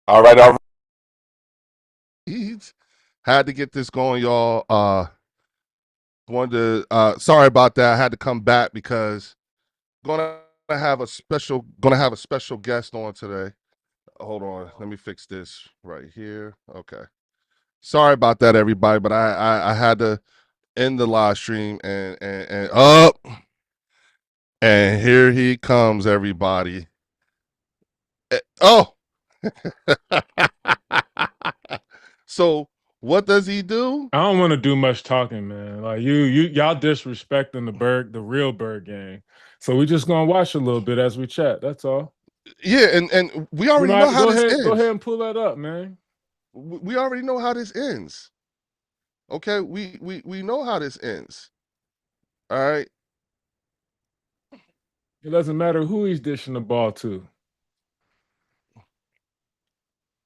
All right, all right. Had to get this going, y'all. Wanted to sorry about that. I had to come back because gonna have a special guest on today. Hold on, let me fix this right here. Okay. Sorry about that, everybody, but I had to end the live stream and up and here he comes, everybody. Oh, so what does he do? I don't want to do much talking, man. Like y'all disrespecting the real Bird gang. So we just gonna watch a little bit as we chat. That's all. Yeah, and we You already know, know how go this ahead, ends. and pull that up, man. We already know how this ends. Okay, we know how this ends. All right, It doesn't matter who he's dishing the ball to.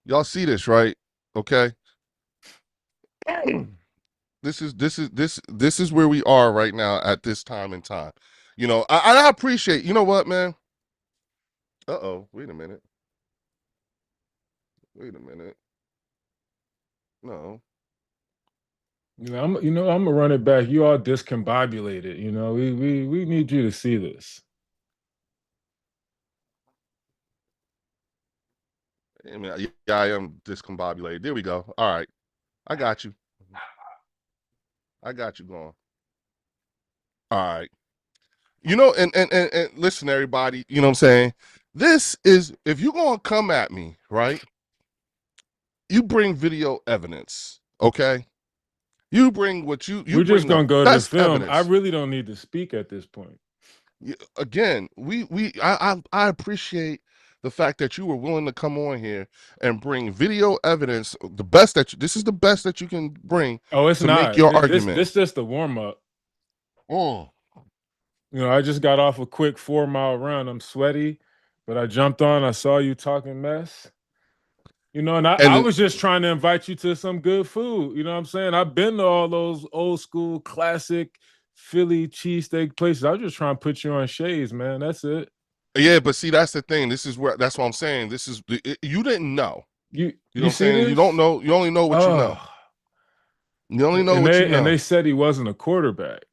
y'all see this, right? Okay, this is where we are right now at this time in time. You know, I appreciate. You know what, man? Uh-oh, wait a minute. Wait a minute. No. I'm gonna run it back. You all discombobulated. We need you to see this. I mean, yeah, I am discombobulated. There we go. All right, I got you. I got you going. All right. You know, and listen, everybody. You know what I'm saying? This is if you're gonna come at me, right? You bring video evidence, okay? You bring you We're just bring the gonna go to the best film. I evidence. really don't need to speak at this point. Again, I appreciate the fact that you were willing to come on here and bring video evidence. This is the best that you can bring Oh, it's to make not. your This argument. just the warm up. Mm. I just got off a quick 4 mile run. I'm sweaty, but I jumped on. I saw you talking mess. And I And was just trying to invite you to some good food. You know what I'm saying? I've been to all those old school classic Philly cheesesteak places. I was just trying to put you on shades, man. That's it. yeah, but see, that's the thing. That's what I'm saying. You didn't know. You know You what I'm see saying? You don't this? know. You only know what you know. Oh, You only know and what you they know. said he wasn't a quarterback.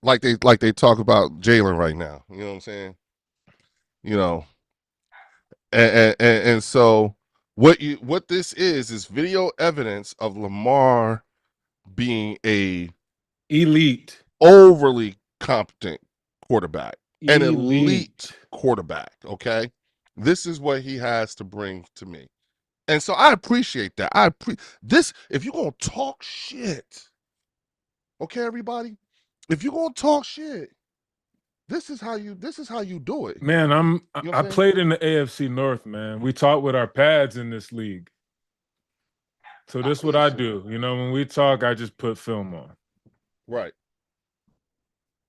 Like they talk about Jalen right now. You know what I'm saying? You know, and so what this is video evidence of Lamar being a Elite. overly competent quarterback, an elite Elite. quarterback. Okay, this is what he has to bring to me, and so I appreciate that. This. If you're gonna talk shit, okay, everybody. If you're gonna talk shit, this is how you do it. Man, You know what I I'm saying? played in the AFC North, man. We talk with our pads in this league. So this is what I Listen, do. When we talk, I just put film on. right.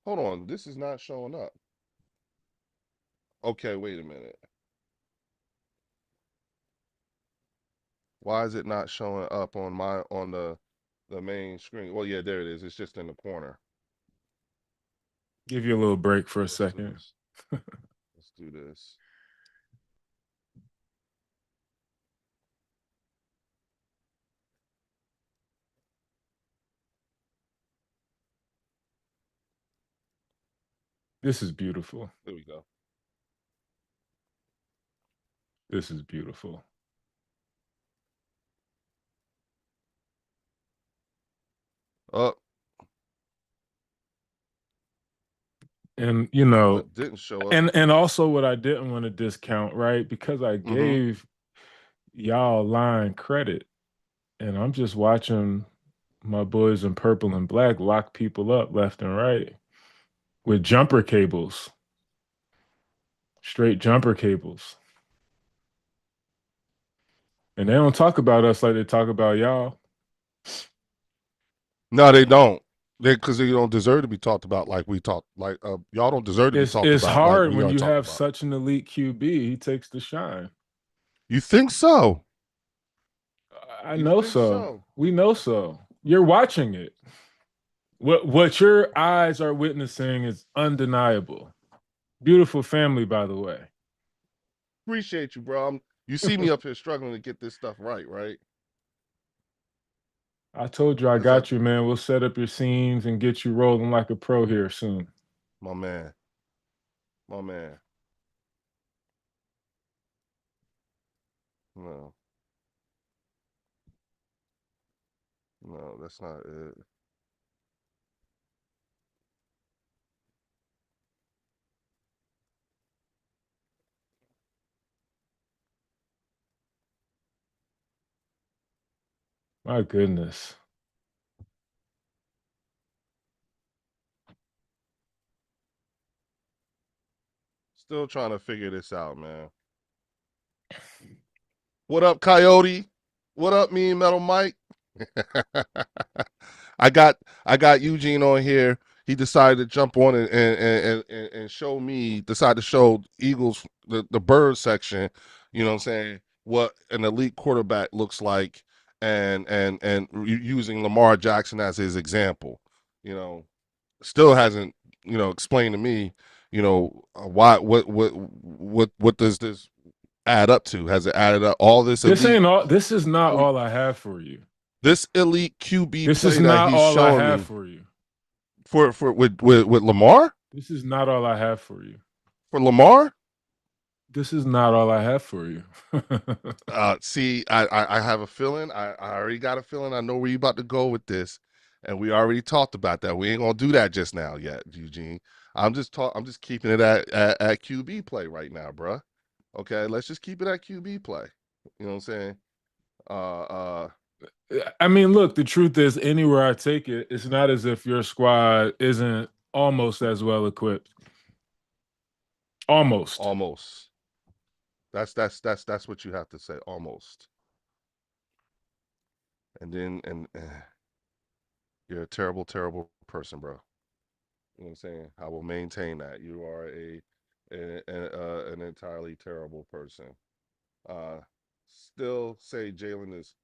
Hold on, this is not showing up. Okay, wait a minute. Why is it not showing up on the main screen? Well, yeah, there it is. It's just in the corner. Give you a little break for a Let's do second. this. Let's do this. This is beautiful. There we go. This is beautiful. Up. And What didn't show up? and also what I didn't want to discount, right? Because I Mm-hmm. gave y'all line credit, and I'm just watching my boys in purple and black lock people up left and right with jumper cables, straight jumper cables. And they don't talk about us like they talk about y'all. No, they don't. Because they don't deserve to be talked about like we talk. Like y'all don't deserve to be talked It's about like hard we when are you talked have about. such an elite QB. He takes the shine. You think so? I You know think so. so? We know so. You're watching it. What your eyes are witnessing is undeniable. Beautiful family, by the way. Appreciate you, bro. You see me up here struggling to get this stuff right, right? I told you I Because I, got you, man. We'll set up your scenes and get you rolling like a pro here soon. my man, my man. No, no, that's not it. My goodness. Still trying to figure this out, man. What up, Coyote? What up, Mean Metal Mike? I got I got Eugene on here. He decided to jump on and show me, decide to show Eagles the bird section, you know what I'm saying, what an elite quarterback looks like and using Lamar Jackson as his example. You know, still hasn't, explained to me, why what does this add up to? Has it added up all this This elite ain't all this is not all I have for you. this elite QB This is play that not he's all I showing have me for you. for with Lamar? This is not all I have for you. For Lamar? This is not all I have for you. See, I have a feeling. I already got a feeling. I know where you about to go with this, and we already talked about that. We ain't gonna do that just now yet, Eugene. I'm just keeping it at QB play right now, bruh. Okay, let's just keep it at QB play. You know what I'm saying? Uh, I mean, look, the truth is, anywhere I take it, it's not as if your squad isn't almost as well equipped. Almost. almost. That's what you have to say. Almost. And then you're a terrible, terrible person, bro. You know what I'm saying? I will maintain that you are an entirely terrible person. Uh, Still say Jalen is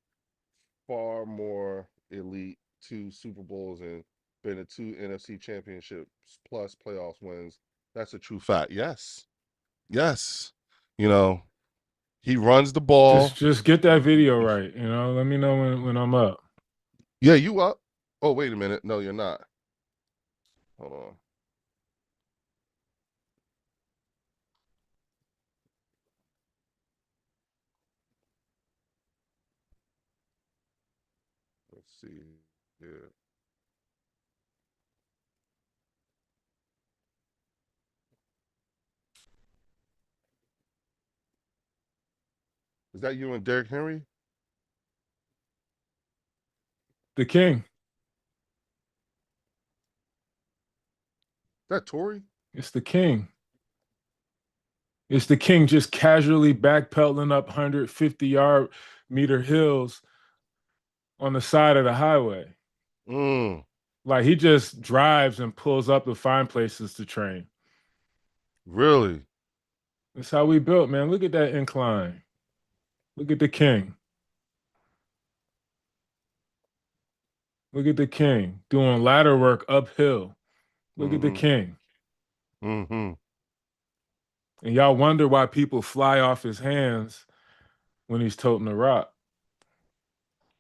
far more elite, 2 Super Bowls and been to 2 NFC championships plus playoffs wins. That's a true fact. Yes, yes. You know, he runs the ball. Just get that video right. Let me know when I'm up. Yeah, you up? Oh, wait a minute. No, you're not. Hold on. Let's see. Yeah. Is that you and Derrick Henry? The king. Is that Tory? It's the king. It's the king just casually backpedaling up 150-yard-meter hills on the side of the highway. Mm, Like he just drives and pulls up to find places to train. really? That's how we built, man. Look at that incline. Look at the king. Look at the king doing ladder work uphill. Look at the Mm-hmm. king. Mm-hmm. And y'all wonder why people fly off his hands when he's toting the rock.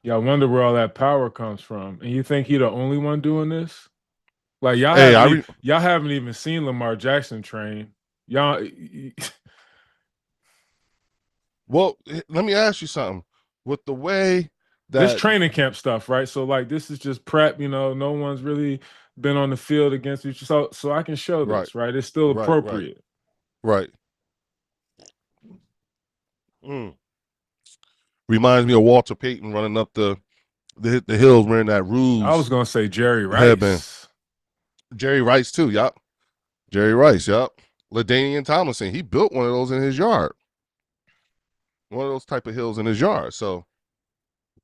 Y'all wonder where all that power comes from. And you think he the only one doing this? Like Hey, y'all haven't even seen Lamar Jackson train. Y'all well, let me ask you something. With the way this that training camp stuff, right? So like this is just prep, no one's really been on the field against each so I can show right, this, right? It's still right, right, appropriate. right. Mm. Reminds me of Walter Payton running up the hills wearing that I was ruse gonna say Jerry headband. Rice. Jerry Rice too, yup. Jerry Rice, yup. LaDainian Tomlinson, he built one of those in his yard. One of those type of hills in his yard. So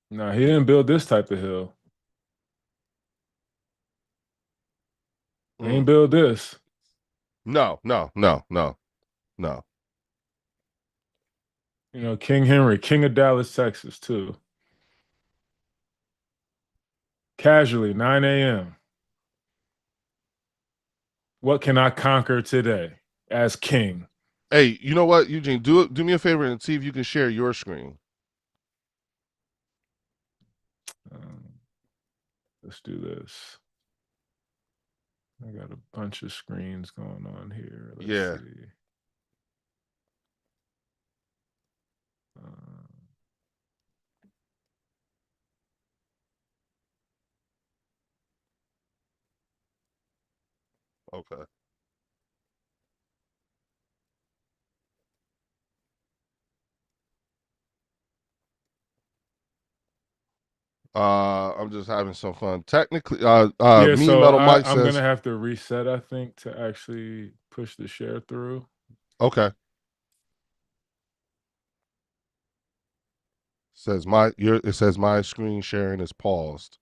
No, he didn't build this type of hill. He ain't mm. build this. No, no, no, no, no. King Henry, King of Dallas, Texas, too. Casually, 9 a.m. What can I conquer today as king? Hey, you know what, Eugene? Do me a favor and see if you can share your screen. Um, let's do this. I got a bunch of screens going on here. Let's Yeah. see. Uh, Okay. I'm just having some fun. Technically, yeah, Mean so Metal Mike I'm gonna says, have to reset, I think, to actually push the share through. okay. It says my screen sharing is paused.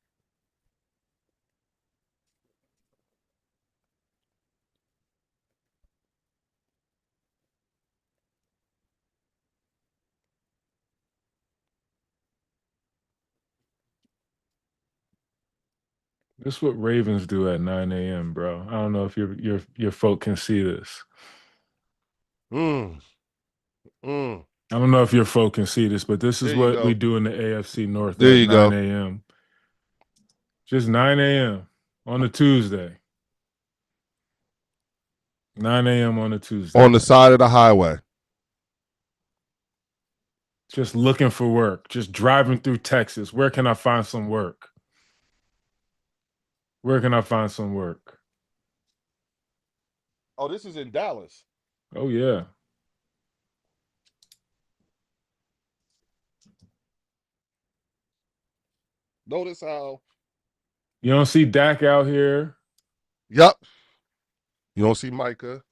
This is what Ravens do at 9 a.m., bro. I don't know if your folk can see this. Mm, mm. I don't know if your folk can see this, but this is There you what we go. do in the AFC North There at you 9 go. a.m. Just 9 a.m. on a Tuesday. 9 a.m. on a On Tuesday. the side of the highway. Just looking for work. Just driving through Texas. Where can I find some work? Where can I find some work? Oh, this is in Dallas. Oh yeah. Notice how. You don't see Dak out here. Yep. You don't see Micah.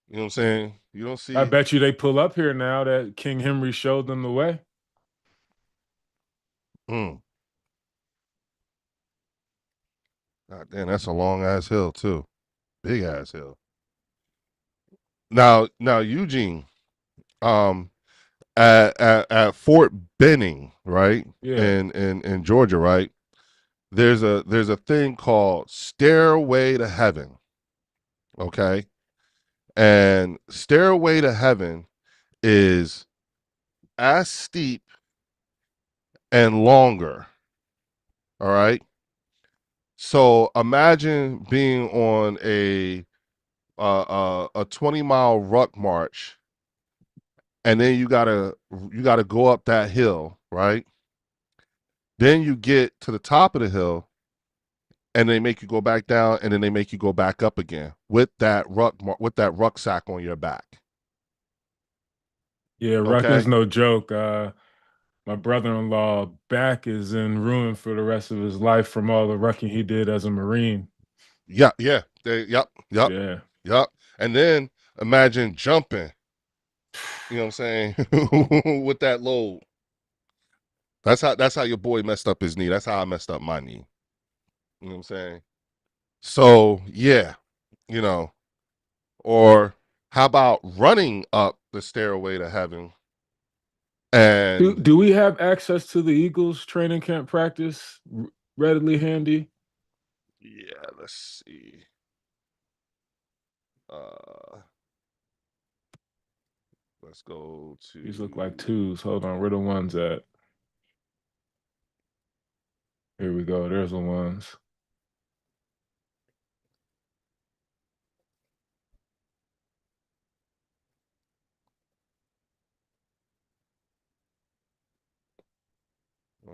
You know what I'm saying? You don't I see. bet you they pull up here now that King Henry showed them the way. Mm. God damn, that's a long ass hill too. Big ass hill. Now, Eugene, um, at Fort Benning, right, Yeah. in Georgia, right. There's a thing called Stairway to Heaven. Okay, and Stairway to Heaven is as steep and longer. All right. So imagine being on a 20-mile ruck march, and then you gotta go up that hill, right? Then you get to the top of the hill, and they make you go back down, and then they make you go back up again with that rucksack on your back. Yeah, Okay. Rucking's no joke. My brother-in-law back is in ruin for the rest of his life from all the rucking he did as a Marine. Yeah, yeah. Yep, Yeah. yep. And then imagine jumping. You know what I'm saying? With that load. That's how your boy messed up his knee. That's how I messed up my knee. You know what I'm saying? So yeah, you know, or how about running up the stairway to heaven Do and do we have access to the Eagles training camp practice readily handy? yeah, let's see. Uh let's go These look like to twos. Hold on, where the ones at? Here we go. There's the ones. uh,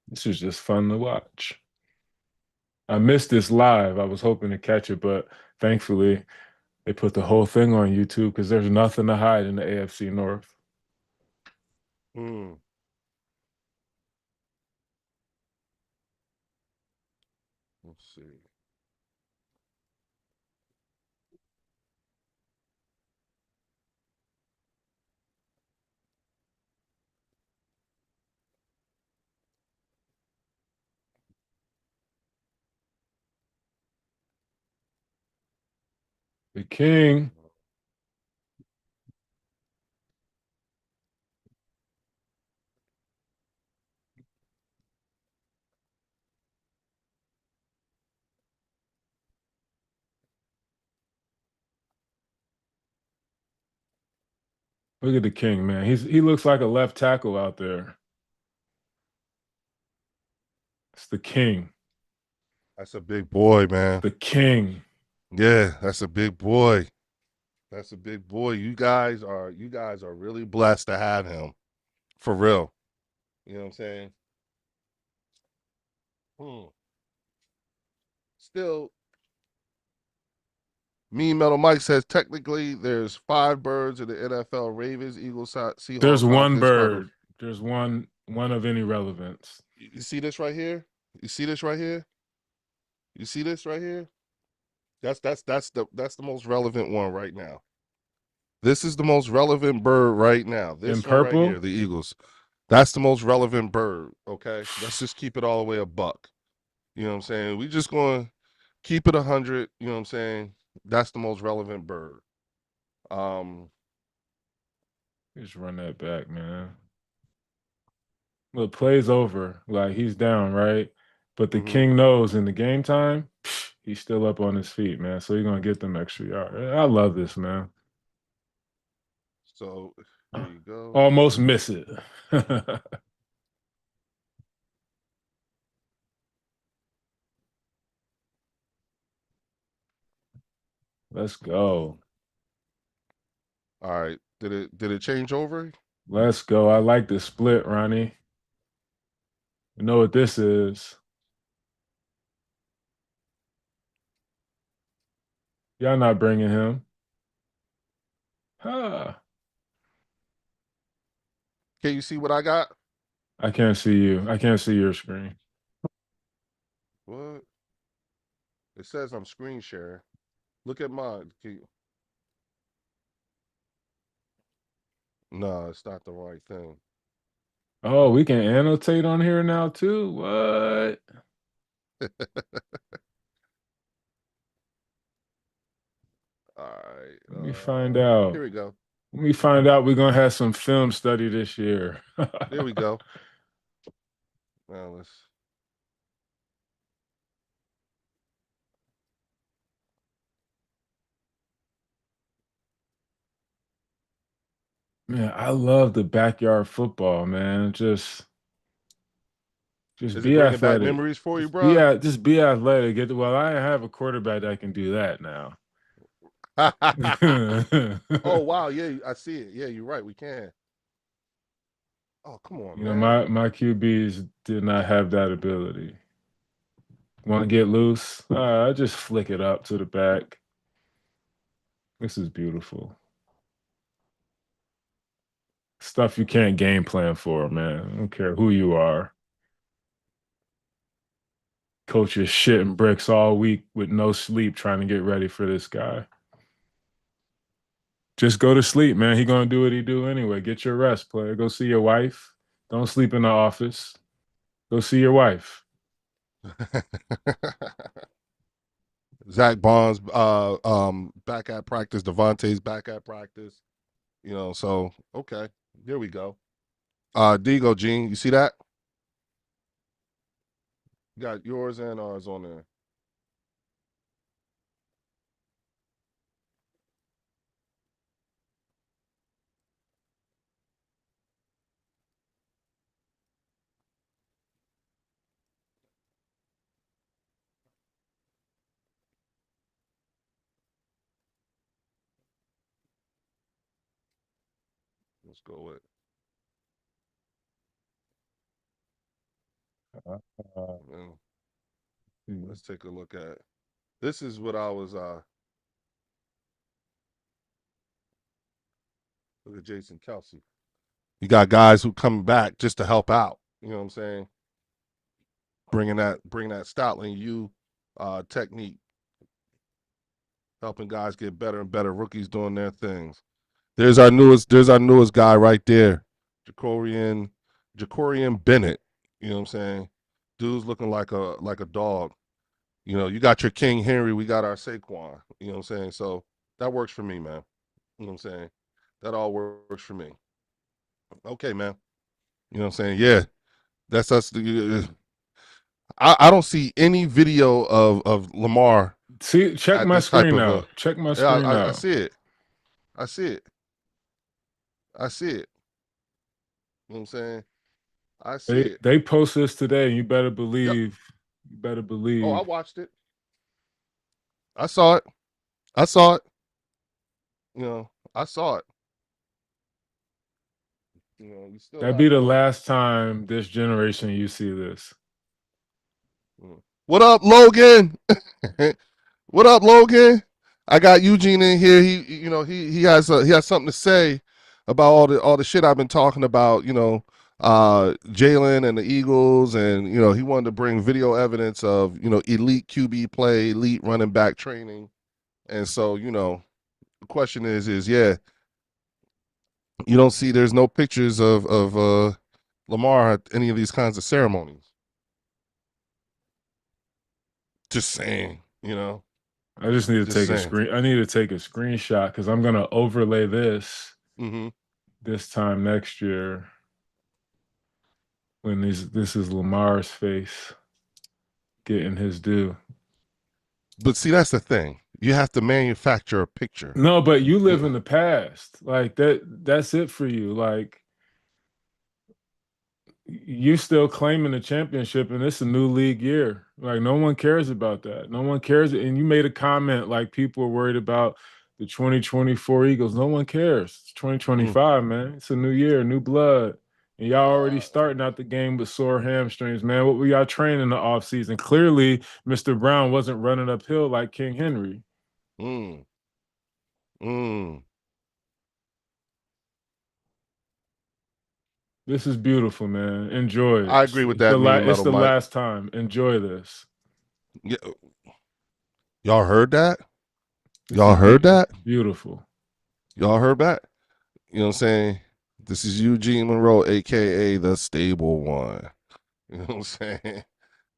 This is just fun to watch. I missed this live. I was hoping to catch it, but thankfully they put the whole thing on YouTube because there's nothing to hide in the AFC North. hmm, let's see. The King. Look at the king, man. He looks like a left tackle out there. It's the king. That's a big boy, man. The king. Yeah, that's a big boy. That's a big boy. You guys are really blessed to have him. For real. You know what I'm saying? Hmm. Still, Mean Metal Mike says technically there's five birds in the NFL: Ravens, Eagles, There's Seahawks, one Falcons, Cardinals. bird. There's one of any relevance. You see this right here? You see this right here? You see this right here? That's the most relevant one right now. This is the most relevant bird right now. In This one right here, purple? the Eagles. That's the most relevant bird. Okay, let's just keep it all the way a buck. You know what I'm saying? We just going to keep it 100. You know what I'm saying? That's the most relevant bird. Um, Just run that back, man. Look, play's over. Like he's down, right? But the mhm. king knows in the game time, he's still up on his feet, man. So he's gonna get them extra yards. I love this, man. So here you go. Almost miss it. Let's go. All right. Did it change over? Let's go. I like the split, Ronnie. You know what this is? Y'all not bringing him. Huh. Can you see what I got? I can't see you. I can't see your screen. What? It says I'm screen sharing. Look at mine. No, it's not the right thing. Oh, we can annotate on here now too. What? All right. Let me find out. Here we go. Let me find out we're gonna have some film study this year. There we go. Now let's. Man, I love the backyard football, man. Just Is it be bringing back athletic. memories for you, bro? Just be athletic. Well, I have a quarterback that can do that now. Oh wow, yeah, I see it. Yeah, you're right. We can. Oh come on, You know, man. my QBs did not have that ability. Want to get loose? I just flick it up to the back. This is beautiful. Stuff you can't game plan for, man. I don't care who you are. Coach is shitting bricks all week with no sleep trying to get ready for this guy. Just go to sleep, man. He gonna do what he do anyway. Get your rest, player. Go see your wife. Don't sleep in the office. Go see your wife. Zach Bonds, back at practice. Devontae's back at practice. So okay, here we go. Digo, Gene, you see that? You got yours and ours on there. Let's go with. Uh, And let's take a look at. This is what I was. Look at Jason Kelsey. You got guys who come back just to help out. You know what I'm saying? Bring that Stoutland U technique, helping guys get better and better. Rookies doing their things. There's our newest guy right there, Jacorian Bennett. You know what I'm saying? Dude's looking like a dog. You got your King Henry, we got our Saquon. You know what I'm saying? So that works for me, man. You know what I'm saying? That all works for me. Okay, man. You know what I'm saying? Yeah, that's us. I don't see any video of Lamar see, check at my this type screen of a. out. Check my Yeah, screen I out. see it. I see it. I see it. You know what I'm saying? I see They it. they post this today. Yep. You better Oh, I believe. watched it. I saw it. I saw it. I saw it. You still That'd be have the to. last time this generation you see this. What up, Logan? What up, Logan? I got Eugene in here. He has something to say about all the shit I've been talking about. Jalen and the Eagles, and he wanted to bring video evidence of elite QB play, elite running back training, and so the question is yeah, you don't see there's no pictures of Lamar at any of these kinds of ceremonies. Just saying. I just need to Just take a saying. screen. I need to take a screenshot because I'm gonna overlay Mm-hmm. this time next year when this is Lamar's face getting his due. But see, that's the thing. You have to manufacture a picture. No, but you live Yeah. in the past. Like that's it for you. Like you still claiming the championship and it's a new league year. Like no one cares about that. No one cares. And you made a comment like people are worried about the 2024 Eagles. No one cares. It's Mm. 2025, man. It's a new year, new blood. And y'all already Uh, starting out the game with sore hamstrings, man. What were y'all training in the offseason? Clearly, Mr. Brown wasn't running uphill like King Henry. mm, mm. This is beautiful, man. Enjoy it. I agree with that mean It's metal, the Mike. last time. Enjoy this. Yeah, y'all heard that? This Y'all is heard that? beautiful. Y'all heard that? You know what I'm saying? This is Eugene Monroe, aka the stable one. You know what I'm saying?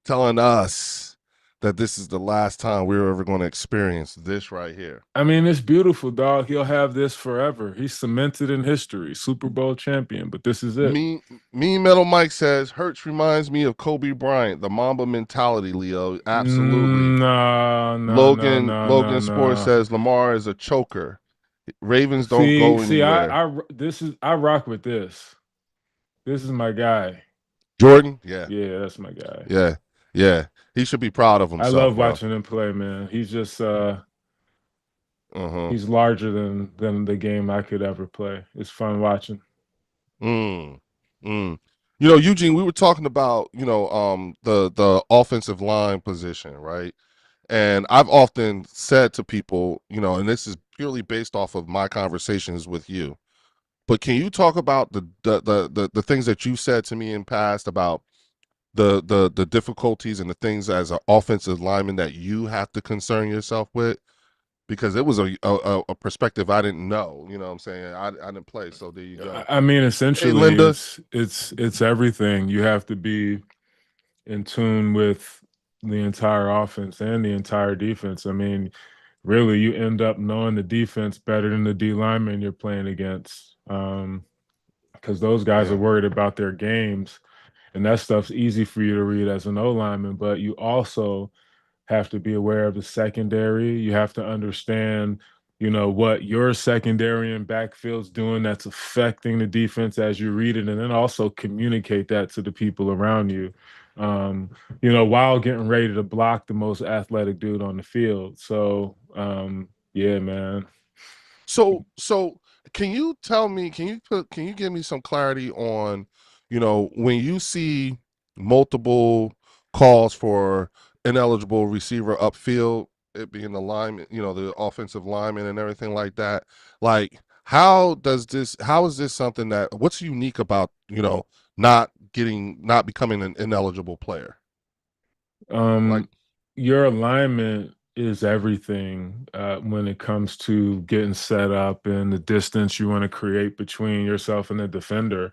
Telling us that this is the last time we're ever going to experience this right here. I mean, it's beautiful, dog. He'll have this forever. He's cemented in history, Super Bowl champion, but this is it. Me Metal Mike says Hertz reminds me of Kobe Bryant, the Mamba mentality, Leo. Absolutely. No, no, no, Logan no, no, Logan Sports no. says Lamar is a choker. Ravens don't See, go see, anywhere. I rock with this. This is my guy. Jordan? Yeah. Yeah, that's my guy. Yeah. Yeah. He should be proud of I himself, love bro. watching him play, man. He's just Uh-huh. he's larger than the game I could ever play. It's fun watching. Mm. Mm. Eugene, we were talking about, the offensive line position, right? And I've often said to people, and this is purely based off of my conversations with you. But can you talk about the things that you said to me in past about the difficulties and the things as an offensive lineman that you have to concern yourself with? Because it was a perspective I didn't know. You know what I'm saying? I didn't play, so there you go. I mean, Hey, essentially, Linda. it's everything. You have to be in tune with the entire offense and the entire defense. I mean, really, you end up knowing the defense better than the D lineman you're playing against, because those guys are Yeah. worried about their games, and that stuff's easy for you to read as an O lineman. But you also have to be aware of the secondary. You have to understand, what your secondary and backfield's doing that's affecting the defense as you read it, and then also communicate that to the people around you. While getting ready to block the most athletic dude on the field. So, yeah, man. So can you tell me, can you give me some clarity on, when you see multiple calls for ineligible receiver upfield, it being the lineman, the offensive lineman and everything like that, like how is this something what's unique about, not becoming an ineligible player? Like, Um, your alignment is everything when it comes to getting set up and the distance you want to create between yourself and the defender.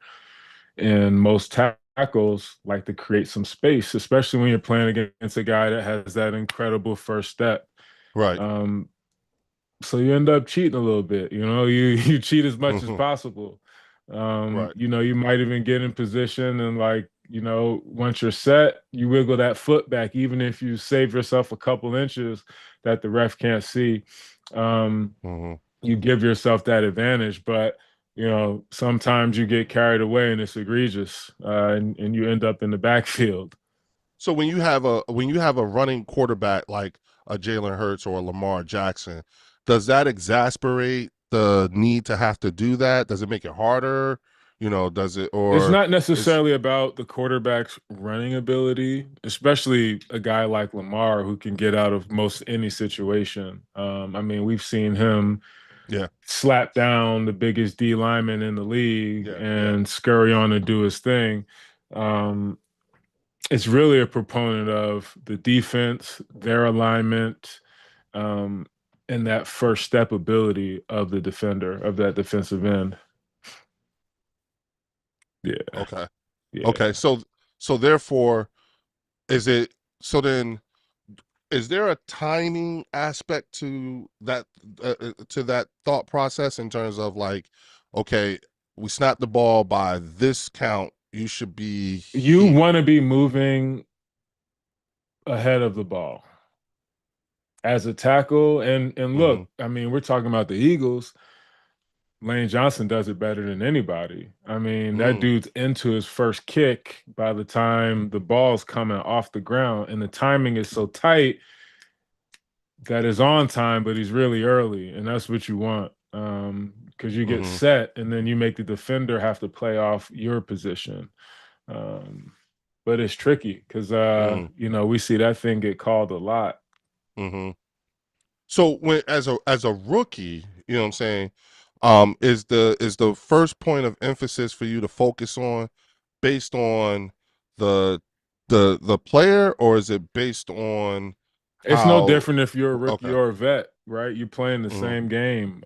And most tackles like to create some space, especially when you're playing against a guy that has that incredible first step. right. Um, so you end up cheating a little bit. You cheat as much as Hmm. possible. Right. You might even get in position and like, once you're set, you wiggle that foot back, even if you save yourself a couple inches that the ref can't see. Um, Hmm. you give yourself that advantage. But Sometimes you get carried away and it's egregious, and you end up in the backfield. So when you have a running quarterback like a Jalen Hurts or a Lamar Jackson, does that exasperate the need to have to do that? Does it make it harder? Does it It's or not is necessarily about the quarterback's running ability, especially a guy like Lamar who can get out of most any situation. I mean, we've seen him yeah, slap down the biggest D lineman in the league yeah, yeah. and scurry on and do his thing. Um, it's really a proponent of the defense, their alignment, um, and that first step ability of the defender, of that defensive end. Yeah, Okay. Okay. yeah. So therefore, is it so then is there a timing aspect to that thought process in terms of like, okay, we snap the ball by this count, you should be You here. want to be moving ahead of the ball as a tackle. And Mm-hmm. look, I mean, we're talking about the Eagles. Lane Johnson does it better than anybody. I mean, that Mm, dude's into his first kick by the time the ball's coming off the ground, and the timing is so tight that is on time, but he's really early, and that's what you want. Because you get mm-hmm. set, and then you make the defender have to play off your position. Um, but it's tricky because Mm, we see that thing get called a lot. mm-hmm. So when as a rookie, you know what I'm saying, is the first point of emphasis for you to focus on based on the the player, or is it based on It's no how different if you're a rookie okay. or a vet, right? You're playing the Mm-hmm. same game.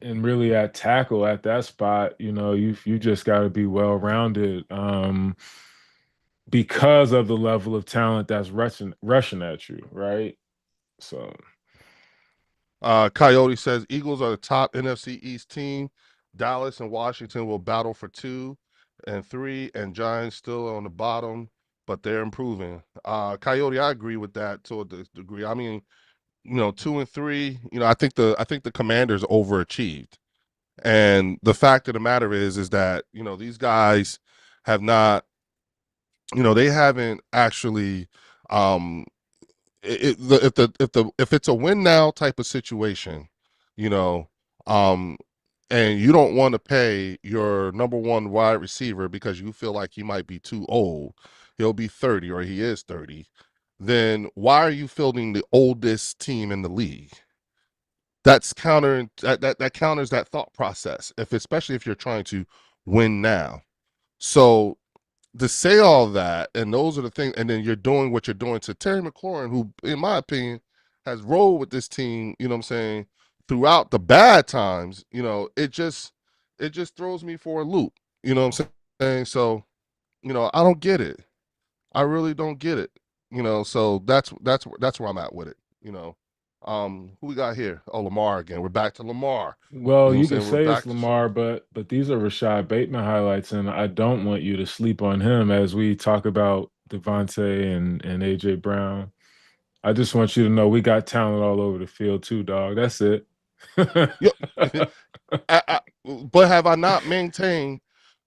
And really at tackle at that spot, you just got to be well rounded, because of the level of talent that's rushing at you, right? So Coyote says Eagles are the top NFC East team. Dallas and Washington will battle for 2 and 3, and Giants still on the bottom, but they're improving. Coyote, I agree with that to a degree. I mean, 2 and 3. I think the Commanders overachieved, and the fact of the matter is that these guys have not, they haven't actually um if it's a win now type of situation, you know, um, and you don't want to pay your number one wide receiver because you feel like he might be too old, he'll be 30 or he is 30, then why are you fielding the oldest team in the league? That counters that thought process, if especially if you're trying to win now. So to say all that, and those are the things, and then you're doing what you're doing to Terry McLaurin, who, in my opinion, has rolled with this team, you know what I'm saying, throughout the bad times, it just throws me for a loop. You know what I'm saying? So, I don't get it. I really don't get it. So that's where I'm at with it, you know. Who we got here? Oh, Lamar again. We're back to Lamar. You well, know what I'm you could saying? We're say it's back to Lamar, some but these are Rashad Bateman highlights, and I don't want you to sleep on him as we talk about Devontae and AJ Brown. I just want you to know we got talent all over the field too, dog. That's it. Yo, I, but have I not maintained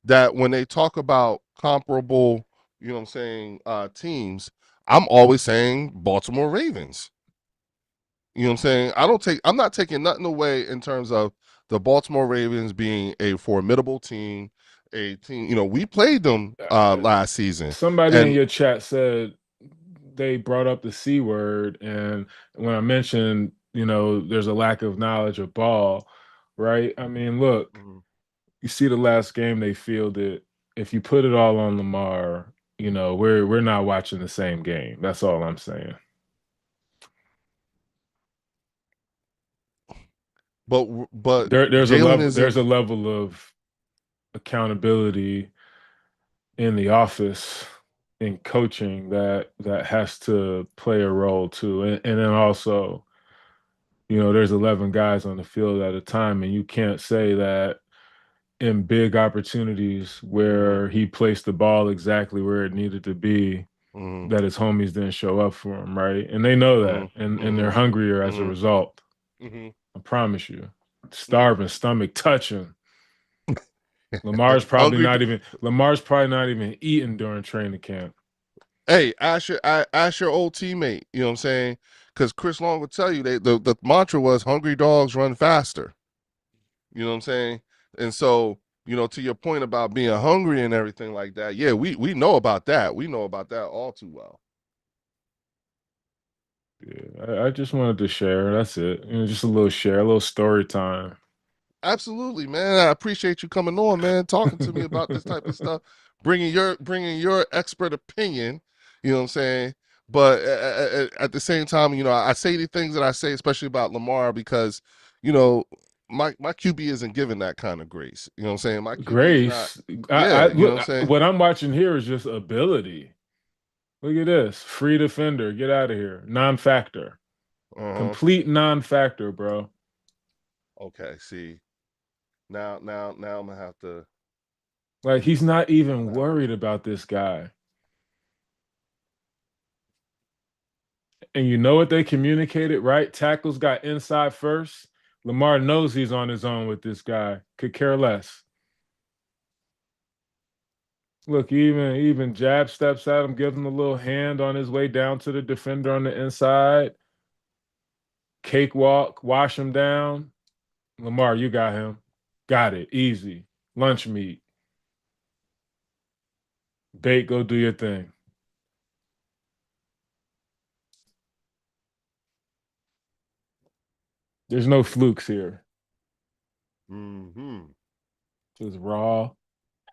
that when they talk about comparable, what I'm saying, teams, I'm always saying Baltimore Ravens. You know what I'm saying? I'm not taking nothing away in terms of the Baltimore Ravens being a formidable team, a team, we played them last season. Somebody in And your chat said they brought up the C word, and when I mentioned, there's a lack of knowledge of ball, right? I mean, look, Mhm. you see the last game they fielded. If you put it all on Lamar, we're not watching the same game. That's all I'm saying. but There's a Jalen level isn't. there's a level of accountability in the office in coaching that has to play a role too, and then also, there's 11 guys on the field at a time, and you can't say that in big opportunities Mhm, where he placed the ball exactly where it needed to be, mhm, that his homies didn't show up for him, right? And they know that, mhm, and they're mhm, hungrier as a mhm, result. mhm. I promise you. starving, stomach touching. Hungry. Lamar's probably not even eating during training camp. Hey, ask your old teammate. You know what I'm saying? Because Chris Long would tell you the mantra was hungry dogs run faster. You know what I'm saying? And so, to your point about being hungry and everything like that, yeah, we know about that. We know about that all too well. Yeah, I just wanted to share. That's it. Just a little share, a little story time. Absolutely, man. I appreciate you coming on, man, talking to me about this type of stuff, bringing your expert opinion. You know what I'm saying? But at the same time, I say the things that I say, especially about Lamar, because you know my QB isn't given that kind of grace. You know what I'm saying? My QB is not. Grace. Yeah, you know what Look. I'm saying? What I'm watching here is just ability. Look at this. Free defender. Get out of here. Non-factor. Uh huh. Complete non-factor, bro. Okay. See, now I'm gonna have to. Like he's not I'm even gonna have to. worried about this guy. And you know what they communicated, right? Tackles got inside first. Lamar knows he's on his own with this guy. Could care less. Look, even jab steps at him, gives him a little hand on his way down to the defender on the inside. Cakewalk, wash him down. Lamar, you got him. Got it. Easy. Lunch meat. Bait, go do your thing. There's no flukes here. Hmm. Just raw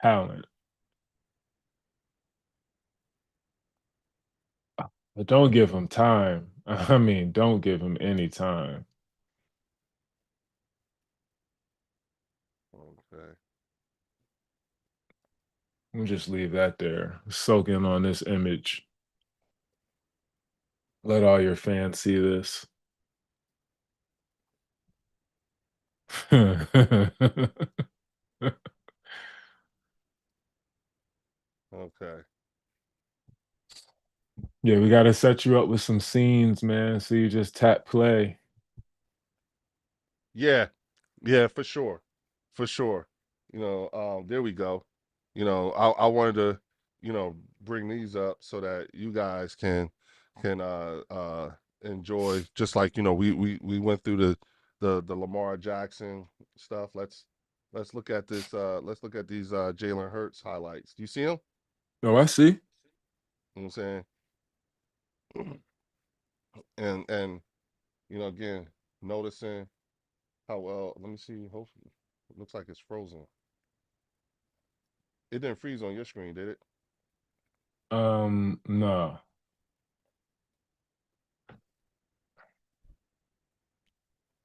talent. But don't give him time. I mean, don't give him any time. Okay. We'll just leave that there. Soak in on this image. Let all your fans see this. Okay. Yeah, we got to set you up with some scenes, man. So you just tap play. Yeah. Yeah, for sure. For sure. There we go. I wanted to, bring these up so that you guys can enjoy, just like, we went through the Lamar Jackson stuff. Let's look at this let's look at these Jalen Hurts highlights. Do you see them? Oh, I see. You know what I'm saying? And again, noticing how well, let me see, hopefully it looks like it's frozen. It didn't freeze on your screen, did it? No.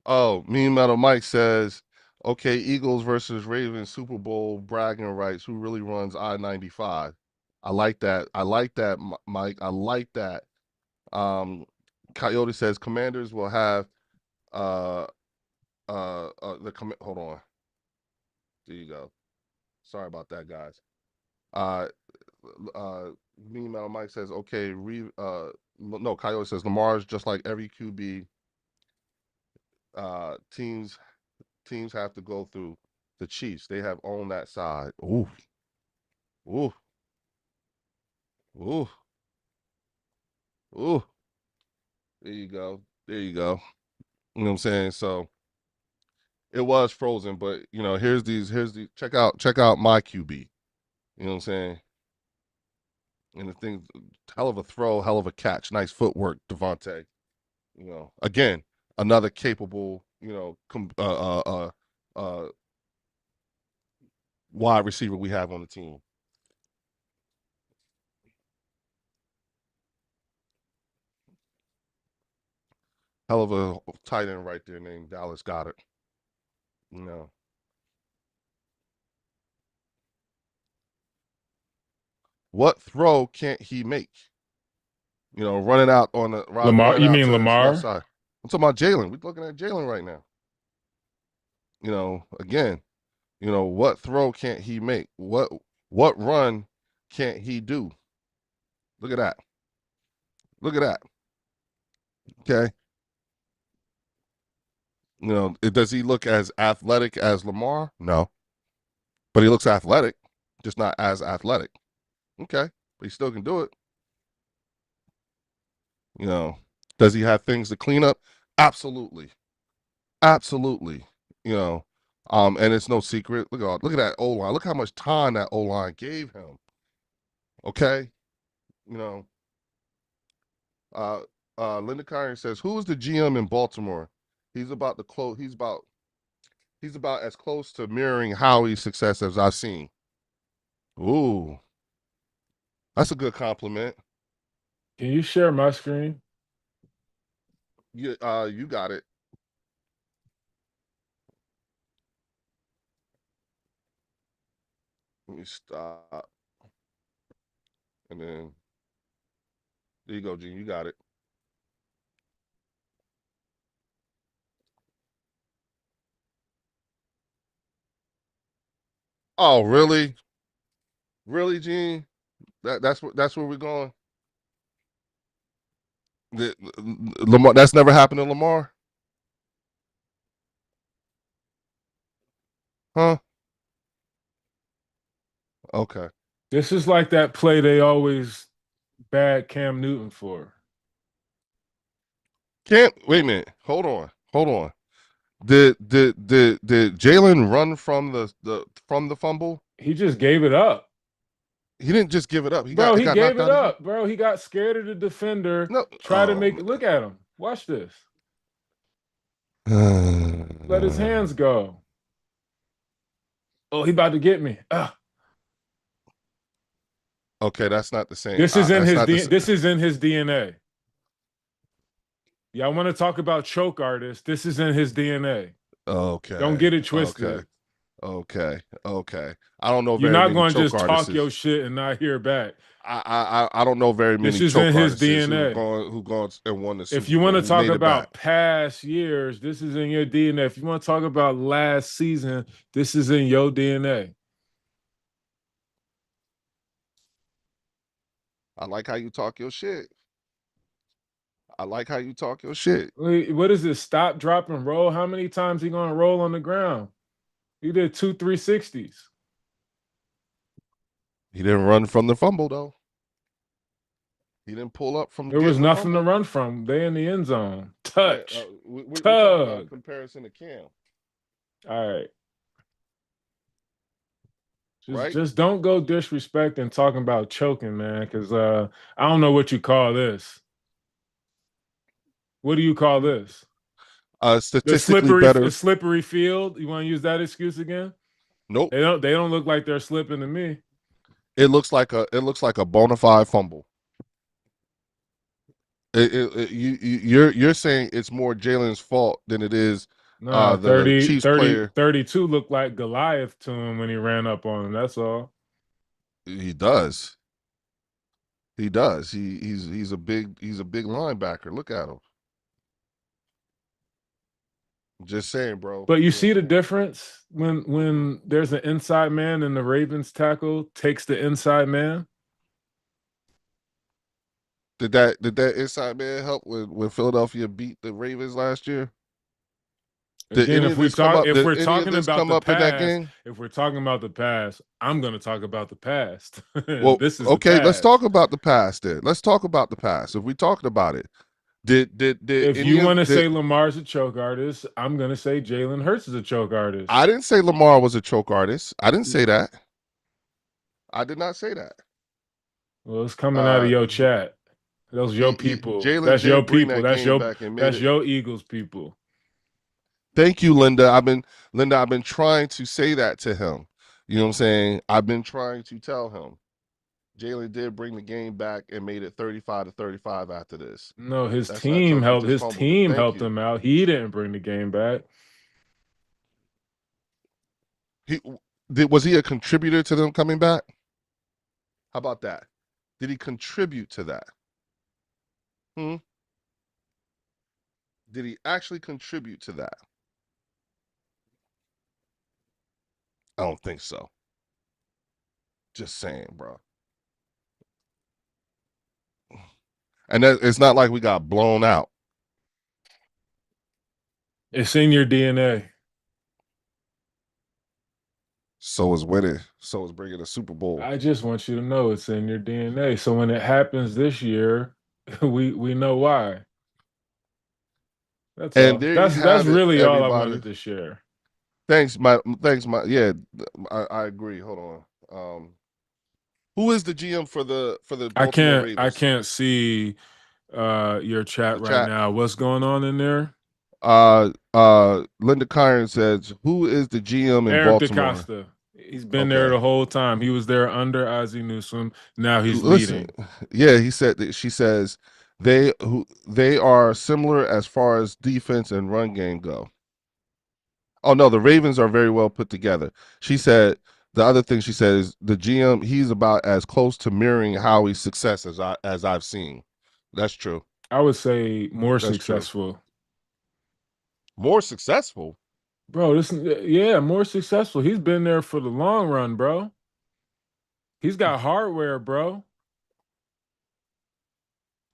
Oh, Mean Metal Mike says, okay, Eagles versus Ravens Super Bowl bragging rights. Who really runs I-95? I like that. I like that, Mike. I like that. Um, Coyote says Commanders will have hold on. There you go. Sorry about that, guys. Uh uh Mean Metal Mike says, okay, no, Coyote says Lamar's just like every QB teams have to go through. The Chiefs, they have owned that side. Ooh, ooh, ooh, ooh. There you go. There you go. You know what I'm saying? So it was frozen, but here's the check out my QB. You know what I'm saying? And the thing, hell of a throw, hell of a catch, nice footwork, Devontae. Again, another capable, wide receiver we have on the team. Hell of a tight end right there named Dallas Goddard. You know, what throw can't he make? Running out on the Lamar, running you out mean to his left Lamar? side. I'm talking about Jalen. We're looking at Jalen right now. Again, what throw can't he make? What run can't he do? Look at that. Look at that. Okay. Does he look as athletic as Lamar? No, but he looks athletic, just not as athletic. Okay, but he still can do it. You know, does he have things to clean up? Absolutely, absolutely. You know, and it's no secret. Look at that O line. Look how much time that O line gave him. Okay, you know, uh, Linda Kyron says, "Who is the GM in Baltimore? He's about to close. He's about as close to mirroring Howie's success as I've seen." Ooh, that's a good compliment. Can you share my screen? You got it. Let me stop, and then there you go, Gene. You got it. Oh, really? Really, Gene? That's where we're going. Lamar. That's never happened to Lamar, huh? Okay. This is like that play they always bad Cam Newton for. Can't wait a minute. Hold on. Hold on. Did Jalen run from the fumble? He just gave it up. He didn't just give it up. He Bro, got it he got gave knocked it out again. up. Bro, he got scared of the defender. No. Try to Oh make look at him. Watch this. Let his man. hands go. Oh, he about to get me. Okay, that's not the same. This is in That's his not the. this is in his DNA. Yeah, I want to talk about choke artists. This is in his DNA. Don't Okay. get it Okay. twisted. Okay. Okay. I don't know You're very not many going to choke just talk your artists. shit and not hear back. I don't know very This many is in choke his artists DNA. who gone and won the If Super you want Bowl to who talk made it back. about past years, this is in your DNA. If you want to talk about last season, this is in your DNA. I like how you talk your shit. I like how you talk your shit. What is this? Stop, drop, and roll. How many times he gonna roll on the ground? He did 2 360s. He didn't run from the fumble though. He didn't pull up from There was getting the nothing to fumble. run from. They in the end zone. Right. Touch. We're talking about Tug. comparison to Cam, All right. Just right? just don't go disrespecting talking about choking, man, because I don't know what you call this. What do you call this? The Statistically better. slippery field. You want to use that excuse again? Nope. They don't look like they're slipping to me. It looks like a bona fide fumble. You're saying it's more Jalen's fault than it is Nah, the 30, Chiefs 30, player. 32 looked like Goliath to him when he ran up on him. That's all. He does. He does. He's a big linebacker. Look at him. Just saying, bro. But you You know what see I'm the saying? difference when Hmm. there's an inside man and the Ravens tackle takes the inside man. Did that inside man help when Philadelphia beat the Ravens last year? Did Again, any if of we this come talk, up? if Did we're any of talking this about come the up in that past, game? if we're talking about the past, I'm going to talk about the past. Well, This is the okay, let's past. talk about the past then. Let's talk about the past. If we talked about it, did If any you of want to did say Lamar's a choke artist, I'm going to say Jalen Hurts is a choke I artist. didn't say Lamar was a choke artist. I didn't say that. I did not say that. Well, it's coming out of Uh your chat. Those your people. Jalen That's your did bring people. that game back and made That's it. your Eagles people. Thank you, Linda. I've been trying to say that to him. You know what I'm saying? I've been trying to tell him. Jalen did bring the game back and made it 35-35 after this. No, That's not choke. He just his fumbled it. team Thank helped you. him out. He didn't bring the game back. He was he a contributor to them coming back? How about that? Did he contribute to that? Hmm? Did he actually contribute to that? I don't think so. Just saying, bro. And it's not like we got blown out. It's in your DNA. So is winning. So is bringing a Super Bowl. I just want you to know it's in your DNA. So when it happens this year, we know why. That's And all. there you That's have it, really all I everybody. wanted to share. Thanks, my yeah. I agree. Hold on. Who is the GM for the Baltimore I Ravens? can't see your chat The right chat. now. What's going on in there? Linda Kyron says, "Who is the GM in Eric Baltimore?" DaCosta. He's been there Okay. the whole time. He was there under Ozzie Newsome. Now he's Listen, leading. yeah, he said that she says they are similar as far as defense and run game go. Oh no, the Ravens are very well put together. She said the other thing she said is the GM he's about as close to mirroring Howie's success as I've seen. That's true. I would say more That's true. successful. More successful. Bro, this yeah, more successful. He's been there for the long run, bro. He's got hardware, bro.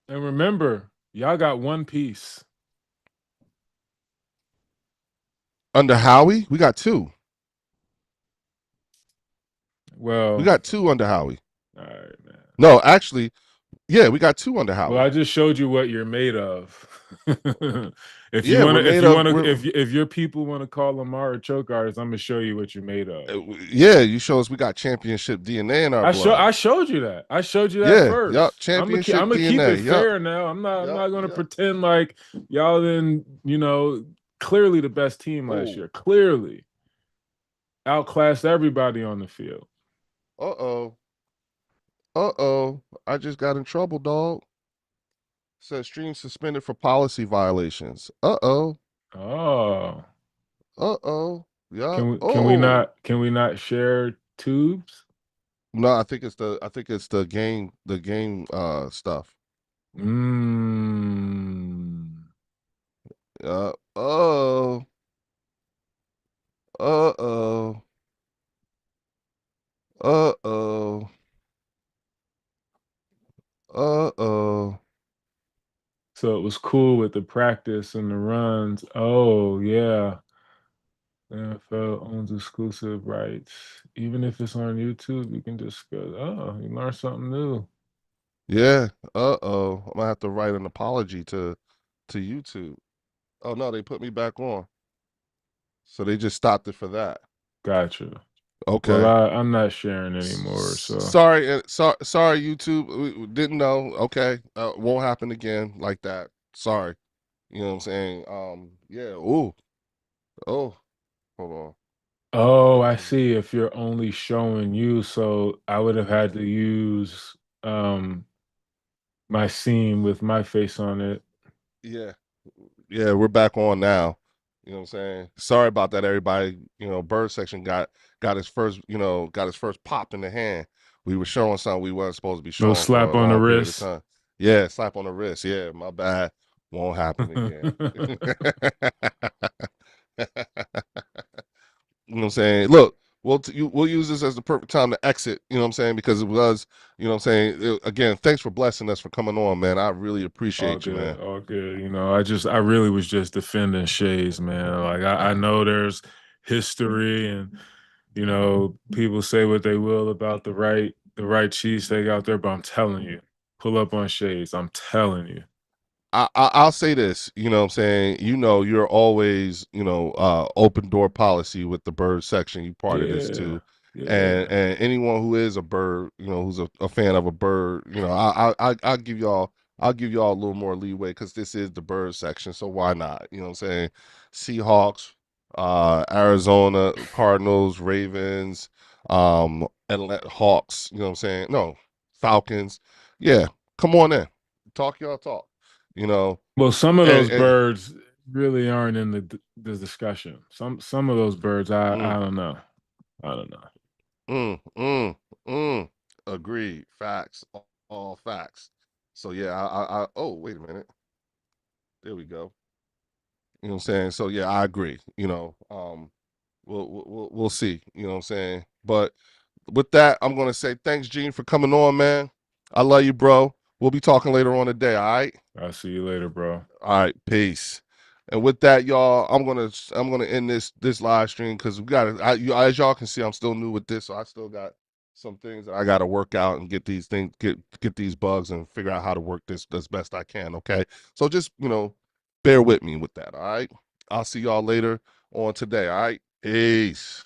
And remember, y'all got one piece. Under Howie, we got two. We Well, got two under Howie. all right, man. No, actually, yeah, we got two under Well, Howie. I just showed you what you're made of. Yeah, we're made of we're if your people want to call Lamar a choke artist, I'm gonna show you what you're made of. yeah, you show us we got championship DNA in our blood. I showed you that. I showed you that Yeah, yup, first. I'm championship gonna keep DNA. it Yup, fair now. I'm yup, not gonna yup. pretend like y'all didn't, clearly the best team last Oh, year. Clearly outclassed everybody on the field. uh-oh. Uh-oh. I just got in trouble, dog. Says stream suspended for policy violations. Uh-oh. Oh. Uh-oh. Yup. Oh. Can we not share tubes? No, I think it's the game stuff. Mmm. Oh. Uh-oh. Uh-oh. Uh-oh. So it was cool with the practice and the runs. Oh yeah. The NFL owns exclusive rights. Even if it's on YouTube, you can discuss. Oh, you learn something new. Yeah. Uh-oh. I'm gonna have to write an apology to YouTube. Oh no, they put me back on. So they just stopped it for that. Gotcha. Well, Okay. I'm not sharing anymore. So Sorry, sorry, YouTube. We didn't know. Okay, won't happen again like that. Sorry. You know what I'm saying? Yeah. Ooh. Oh. Hold oh, I on. see. If you're only showing you, so I would have had to use my scene with my face on it. Yeah. Yeah, we're back on now. You know what I'm saying? Sorry about that, everybody. You know, Bird Section got his first, got his first pop in the hand. We were showing something we wasn't supposed to be No showing for slap a on the long period of wrist. time. Yeah, slap on the wrist. Yeah, my bad. Won't happen again. You know what I'm saying? Look, we'll use this as the perfect time to exit, you know what I'm saying? Because it was, you know what I'm saying? Again, thanks for blessing us for coming on, man. I really All appreciate you, man. good, all good. I really was just defending Shays, man. Like I know there's history and people say what they will about the right cheesesteak out there, but I'm telling you, pull up on Shays. I'm telling you. I'll say this, you know what I'm saying? You're always, open door policy with the bird section. You part of this Yeah. too. And Yeah. and anyone who is a bird, who's a fan of a bird, I'll give y'all a little more leeway because this is the bird section. So why not? You know what I'm saying? Seahawks, Arizona Cardinals, Ravens, Atlanta Hawks, you know what I'm saying? No, Falcons. Yeah, come on in. Talk y'all talk you know Well, some of those and birds really aren't in the discussion. Some of those birds, mm, I don't know. I don't know. mm, mm, mm. Agreed. Facts. All facts. So yeah, oh, wait a minute. There we go. You know what I'm saying? So yeah, I agree. We'll see. You know what I'm saying? But with that, I'm gonna say thanks, Gene, for coming on, man. I love you, bro. We'll be talking later on today. All right. I'll see you later, bro. All right. Peace. And with that, y'all, I'm gonna end this live stream because we got as y'all can see, I'm still new with this, so I still got some things that I got to work out and get these things get these bugs and figure out how to work this as best I can. Okay, so just bear with me with that. All right, I'll see y'all later on today. All right, peace.